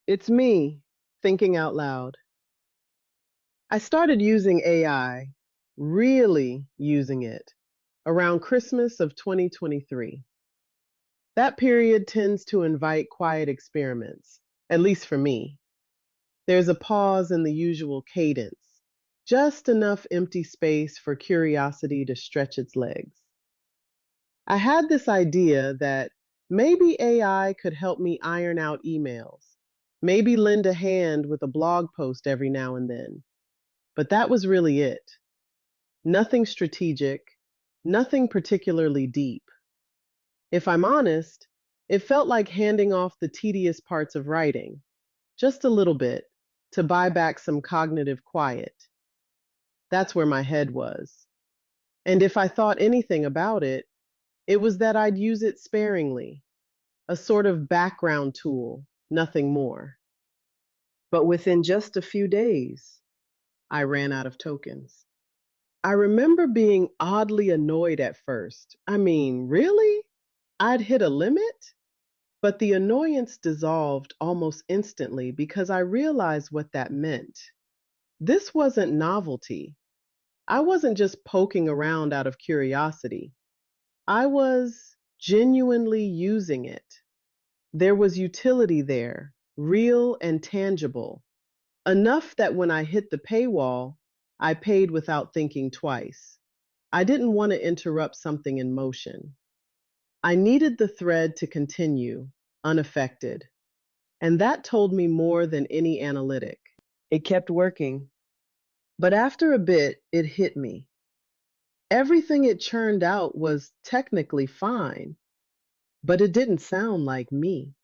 It's me, thinking out loud. I started using AI, really using it, around Christmas of 2023. That period tends to invite quiet experiments, at least for me. There's a pause in the usual cadence, just enough empty space for curiosity to stretch its legs. I had this idea that maybe AI could help me iron out emails, maybe lend a hand with a blog post every now and then. But that was really it. Nothing strategic, nothing particularly deep. If I'm honest, it felt like handing off the tedious parts of writing, just a little bit, to buy back some cognitive quiet. That's where my head was. And if I thought anything about it, it was that I'd use it sparingly, a sort of background tool, nothing more. But within just a few days, I ran out of tokens. I remember being oddly annoyed at first. I mean, really? I'd hit a limit? But the annoyance dissolved almost instantly because I realized what that meant. This wasn't novelty. I wasn't just poking around out of curiosity. I was genuinely using it. There was utility there, real and tangible, enough that when I hit the paywall, I paid without thinking twice. I didn't want to interrupt something in motion. I needed the thread to continue, unaffected. And that told me more than any analytic. It kept working. But after a bit, it hit me. Everything it churned out was technically fine, but it didn't sound like me.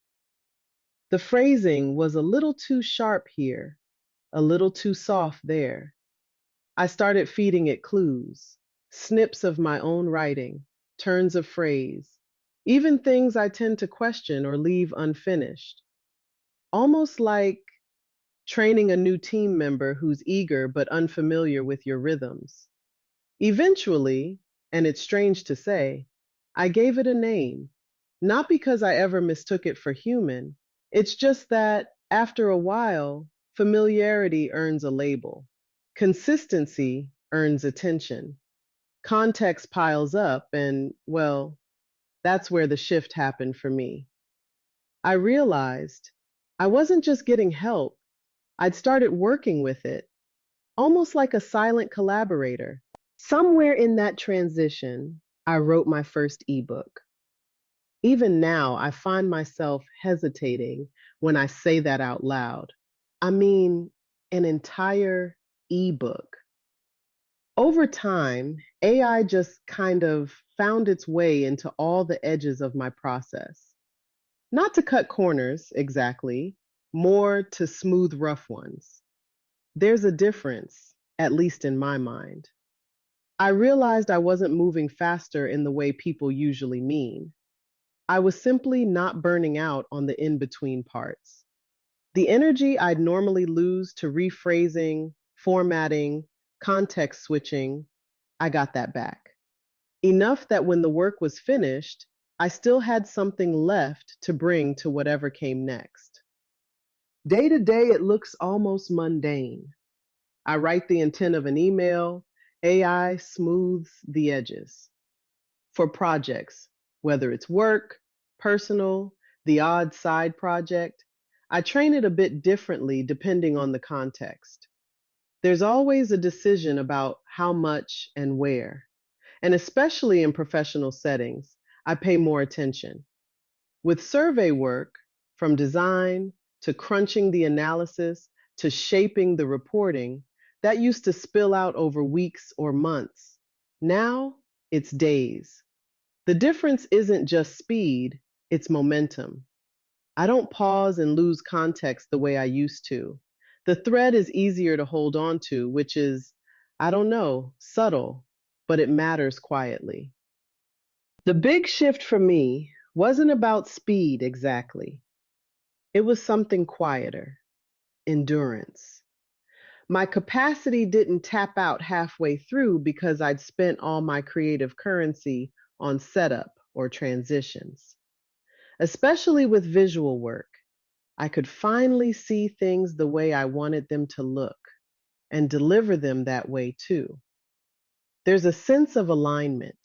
The phrasing was a little too sharp here, a little too soft there. I started feeding it clues, snips of my own writing, turns of phrase, even things I tend to question or leave unfinished. Almost like training a new team member who's eager but unfamiliar with your rhythms. Eventually, and it's strange to say, I gave it a name, not because I ever mistook it for human. It's just that after a while, familiarity earns a label. Consistency earns attention. Context piles up, and well, that's where the shift happened for me. I realized I wasn't just getting help, I'd started working with it, almost like a silent collaborator. Somewhere in that transition, I wrote my first ebook. Even now, I find myself hesitating when I say that out loud. I mean, an entire ebook. Over time, AI just kind of found its way into all the edges of my process. Not to cut corners, exactly, more to smooth rough ones. There's a difference, at least in my mind. I realized I wasn't moving faster in the way people usually mean. I was simply not burning out on the in between parts. The energy I'd normally lose to rephrasing, formatting, context switching, I got that back. Enough that when the work was finished, I still had something left to bring to whatever came next. Day to day, it looks almost mundane. I write the intent of an email, AI smooths the edges. For projects, whether it's work, personal, the odd side project, I train it a bit differently depending on the context. There's always a decision about how much and where, and especially in professional settings, I pay more attention. With survey work, from design to crunching the analysis to shaping the reporting, that used to spill out over weeks or months. Now, it's days. The difference isn't just speed, it's momentum. I don't pause and lose context the way I used to. The thread is easier to hold on to, which is, I don't know, subtle, but it matters quietly. The big shift for me wasn't about speed exactly. It was something quieter, endurance. My capacity didn't tap out halfway through because I'd spent all my creative currency on setup or transitions. Especially with visual work, I could finally see things the way I wanted them to look and deliver them that way too. There's a sense of alignment,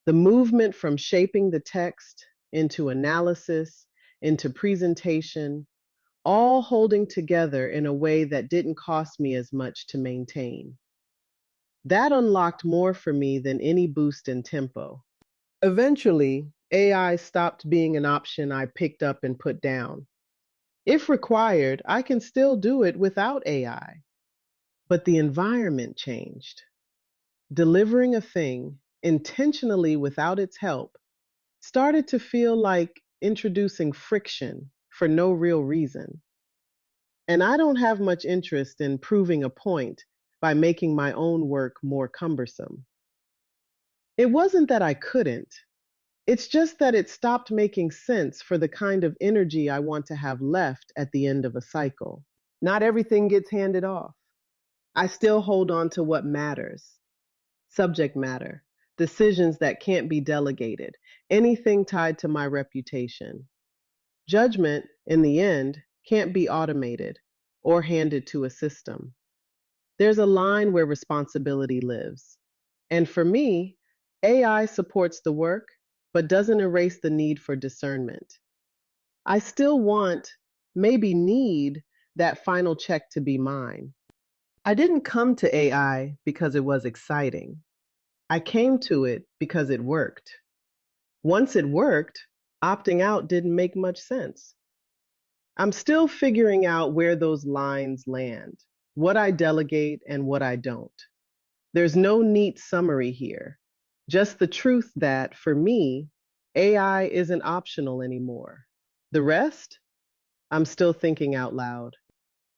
the movement from shaping the text into analysis, into presentation, all holding together in a way that didn't cost me as much to maintain. That unlocked more for me than any boost in tempo. Eventually, AI stopped being an option I picked up and put down. If required, I can still do it without AI. But the environment changed. Delivering a thing intentionally without its help started to feel like introducing friction for no real reason. And I don't have much interest in proving a point by making my own work more cumbersome. It wasn't that I couldn't, it's just that it stopped making sense for the kind of energy I want to have left at the end of a cycle. Not everything gets handed off. I still hold on to what matters: subject matter, decisions that can't be delegated, anything tied to my reputation. Judgment, in the end, can't be automated or handed to a system. There's a line where responsibility lives. And for me, AI supports the work, but doesn't erase the need for discernment. I still want, maybe need, that final check to be mine. I didn't come to AI because it was exciting. I came to it because it worked. Once it worked, opting out didn't make much sense. I'm still figuring out where those lines land, what I delegate and what I don't. There's no neat summary here, just the truth that, for me, AI isn't optional anymore. The rest, I'm still thinking out loud.